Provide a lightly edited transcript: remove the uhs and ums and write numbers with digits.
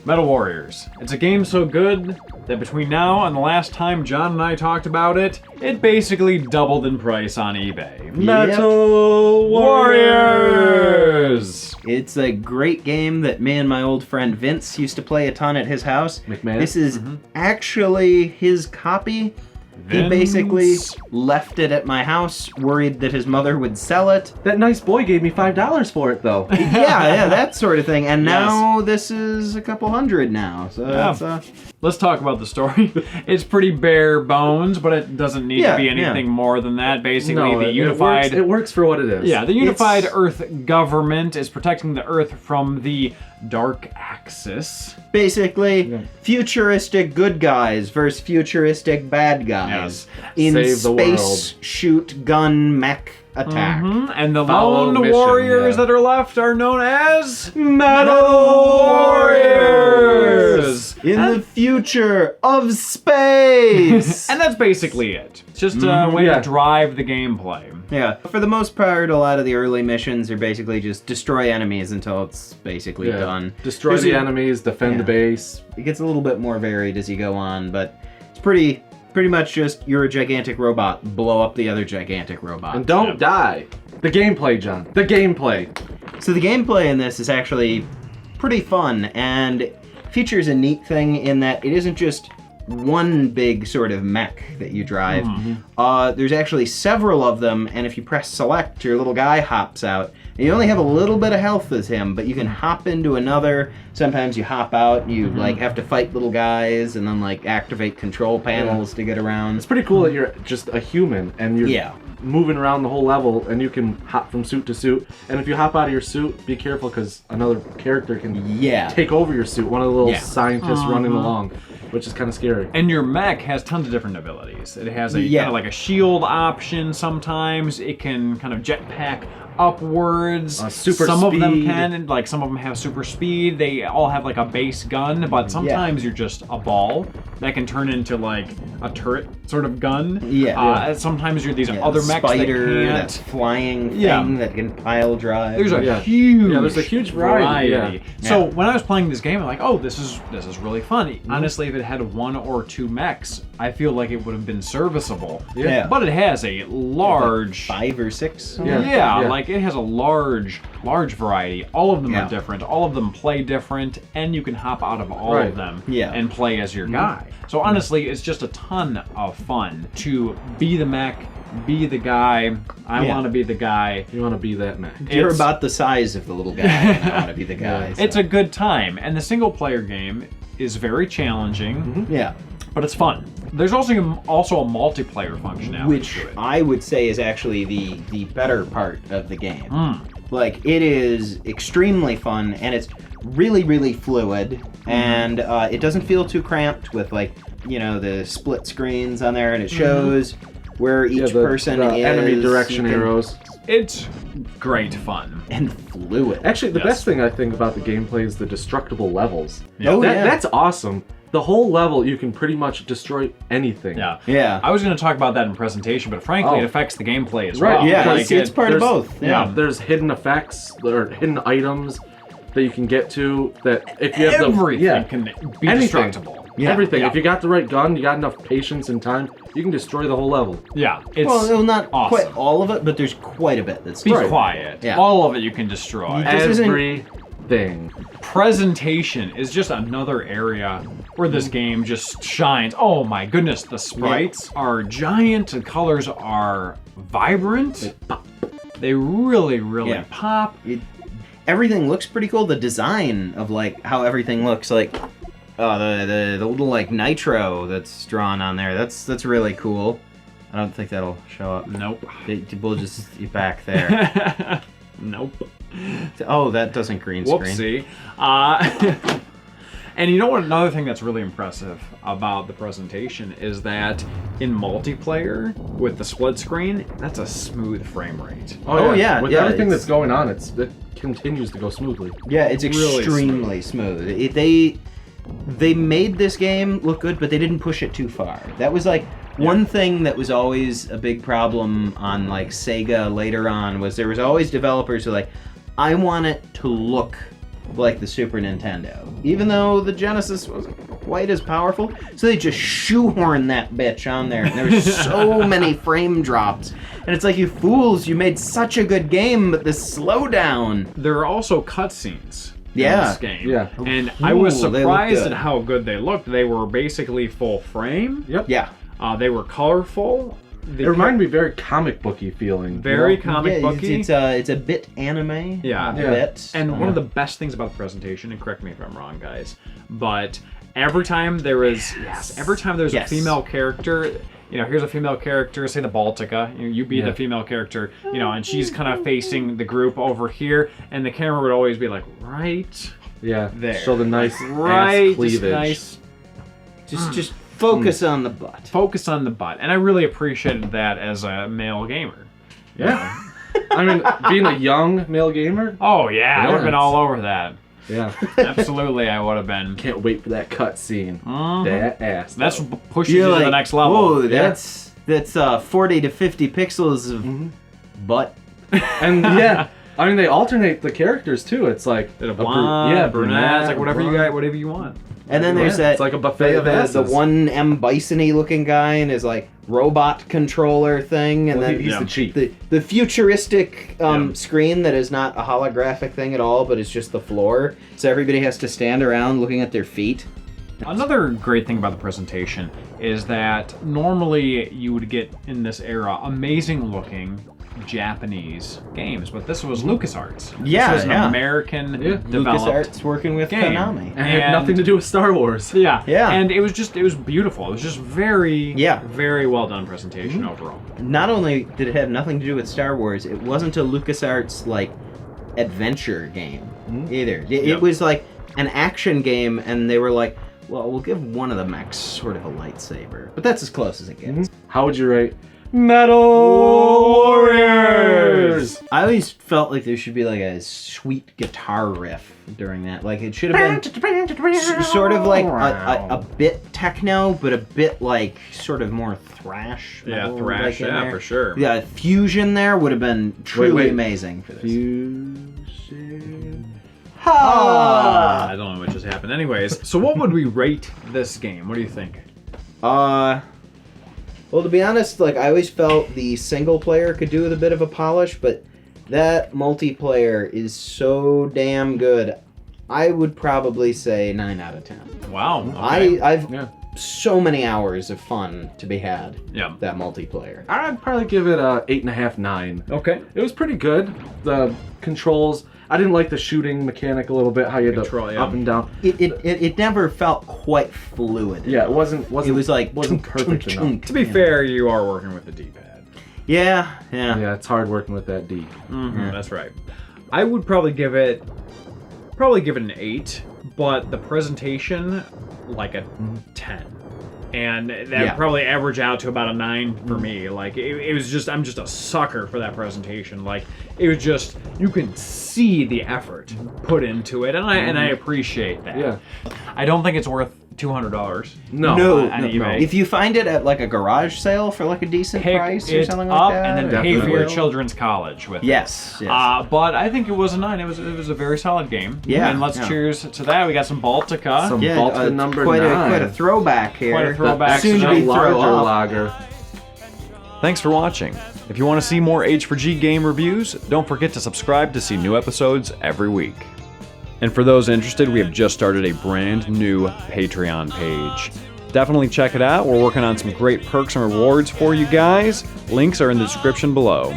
Metal Warriors. It's a game so good that between now and the last time John and I talked about it, it basically doubled in price on eBay. Metal Warriors! It's a great game that me and my old friend Vince used to play a ton at his house. McMahon. This is actually his copy. He basically left it at my house, worried that his mother would sell it. That nice boy gave me $5 for it, though. yeah, that sort of thing. And now this is a couple hundred now. So that's, Let's talk about the story. It's pretty bare bones, but it doesn't need to be anything more than that. Basically, the unified... It works for what it is. Yeah, the unified Earth government is protecting the Earth from the Dark Axis. Basically, futuristic good guys versus futuristic bad guys. In Save the space, world. shoot, gun, mech attack. And the Follow lone mission, warriors that are left are known as Metal Warriors! In the future of space! And that's basically it. It's just a way to drive the gameplay. Yeah, for the most part, a lot of the early missions are basically just destroy enemies until it's basically done. Destroy the enemies, defend the base. It gets a little bit more varied as you go on, but it's pretty much just you're a gigantic robot, blow up the other gigantic robot. And don't die. The gameplay, John. The gameplay. So the gameplay in this is actually pretty fun and features a neat thing in that it isn't just one big sort of mech that you drive. There's actually several of them, and if you press select, your little guy hops out. And you only have a little bit of health as him, but you can hop into another. Sometimes you hop out and you like have to fight little guys and then like activate control panels to get around. It's pretty cool that you're just a human and you're moving around the whole level and you can hop from suit to suit. And if you hop out of your suit, be careful because another character can take over your suit. One of the little scientists running along, which is kind of scary. And your mech has tons of different abilities. It has a kind of like a shield option sometimes. It can kind of jetpack upwards. Super some speed. of them can, like some of them have super speed. They all have like a base gun, but sometimes you're just a ball that can turn into like a turret sort of gun. Sometimes you're these other mechs spider, that can't. that flying thing that can pile drive. There's a huge there's a huge variety. So when I was playing this game, I'm like, oh, this is really fun. Honestly, if it had one or two mechs, I feel like it would have been serviceable. But it has a large 5 or 6. Like it has a large variety. All of them are different. All of them play different, and you can hop out of all of them and play as your guy. So honestly, it's just a ton of fun to be the mech, be the guy. I want to be the guy. You want to be that mech. You're about the size of the little guy. I want to be the guy. It's a good time, and the single-player game is very challenging. But it's fun. There's also a multiplayer functionality which to it. I would say is actually the better part of the game. Like, it is extremely fun, and it's really, really fluid, and it doesn't feel too cramped with, like, you know, the split screens on there, and it shows where each person is. Enemy direction arrows. It's great fun. And fluid. Actually, the best thing I think about the gameplay is the destructible levels. Oh, That's awesome. The whole level, you can pretty much destroy anything. I was going to talk about that in presentation, but frankly, it affects the gameplay as well. Like, it's part of both. There's hidden effects or hidden items that you can get to that if you have everything can be destructible. Everything. If you got the right gun, you got enough patience and time, you can destroy the whole level. It's well, not awesome. quite all of it, but there's quite a bit that's Be quiet. All of it you can destroy. Everything. Presentation is just another area where this game just shines. Oh my goodness, the sprites are giant, the colors are vibrant. They really, really pop. Everything looks pretty cool. The design of like how everything looks, like the little like nitro that's drawn on there. That's really cool. I don't think that'll show up. Nope. We'll just be back there. Nope. Oh, that doesn't green screen. Whoopsie. And you know what? Another thing that's really impressive about the presentation is that in multiplayer with the split screen, that's a smooth frame rate. With everything that's going on, it continues to go smoothly. Yeah, it's extremely smooth. They made this game look good, but they didn't push it too far. That was like one thing that was always a big problem on like Sega later on, was there was always developers who were like, I want it to look like the Super Nintendo, even though the Genesis wasn't quite as powerful. So they just shoehorned that bitch on there, and there were so many frame drops. And it's like, you fools, you made such a good game, but this slowdown. There are also cutscenes. Yeah. In this game. Yeah. And I was surprised at how good they looked. They were basically full frame. Yep. Yeah. They were colorful. It reminded me very comic booky feeling. Very comic booky. It's a bit anime. Yeah. A bit. And one of the best things about the presentation, and correct me if I'm wrong, guys, but every time there was a female character, you know, here's a female character, say the Baltica, you be the female character, you know, and she's kind of facing the group over here, and the camera would always be like, right there. Show the nice ass cleavage. Just focus on the butt. Focus on the butt. And I really appreciated that as a male gamer. Yeah. I mean, being a young male gamer. Oh, yeah. I would have been all over that. Yeah. Absolutely, I would have been. Can't wait for that cutscene. That ass. That's pushes you to the next level. Whoa, that's 40 to 50 pixels of butt. And yeah. I mean, they alternate the characters too. It's like a blonde, brunette, it's like whatever you want. And then there's that. It's like a buffet of asses. The one M. Bison-y looking guy and his like robot controller thing, and then he's the chief. The futuristic screen that is not a holographic thing at all, but it's just the floor. So everybody has to stand around looking at their feet. Another great thing about the presentation is that normally you would get in this era amazing looking Japanese games, but this was LucasArts. Yeah, this was an American developed LucasArts working with game. Konami. And it had nothing to do with Star Wars. Yeah. And it was beautiful. It was just very well done presentation overall. Not only did it have nothing to do with Star Wars, it wasn't a LucasArts like adventure game either. It was like an action game, and they were like, well, we'll give one of the mechs sort of a lightsaber, but that's as close as it gets. How would you rate Metal Warriors? I always felt like there should be like a sweet guitar riff during that. Like it should have been sort of like a bit techno, but a bit like sort of more thrash. Yeah, thrash, like for sure. Yeah, fusion there would have been truly amazing for this. Fusion. I don't know what just happened. Anyways, so what would we rate this game? What do you think? Well, to be honest, like I always felt the single player could do with a bit of a polish, but that multiplayer is so damn good. I would probably say 9 out of 10. Wow. Okay. I've so many hours of fun to be had. Yeah. That multiplayer. I'd probably give it a 8.5, 9. Okay. It was pretty good. The controls. I didn't like the shooting mechanic a little bit, how you had to up and down. It never felt quite fluid. Yeah, it wasn't it was like wasn't perfect enough. To be fair, you are working with the D-pad. Yeah. Yeah, it's hard working with that D. That's right. I would probably give it an 8, but the presentation like a 10. And that would probably average out to about a 9 for me. Like it was just, I'm just a sucker for that presentation. Like it was just, you could see the effort put into it, and I appreciate that. Yeah. I don't think it's worth $200. No. eBay. If you find it at like a garage sale for like a decent price or something like that, and then pay for your children's college with it. Yes. But I think it was a 9. It was a very solid game. Yeah. And let's cheers to that. We got some Baltica. Baltica number quite 9. Quite a throwback here. Quite a throwback. Soon to be larger throw up. lager. Thanks for watching. If you want to see more H4G Game Reviews, don't forget to subscribe to see new episodes every week. And for those interested, we have just started a brand new Patreon page. Definitely check it out. We're working on some great perks and rewards for you guys. Links are in the description below.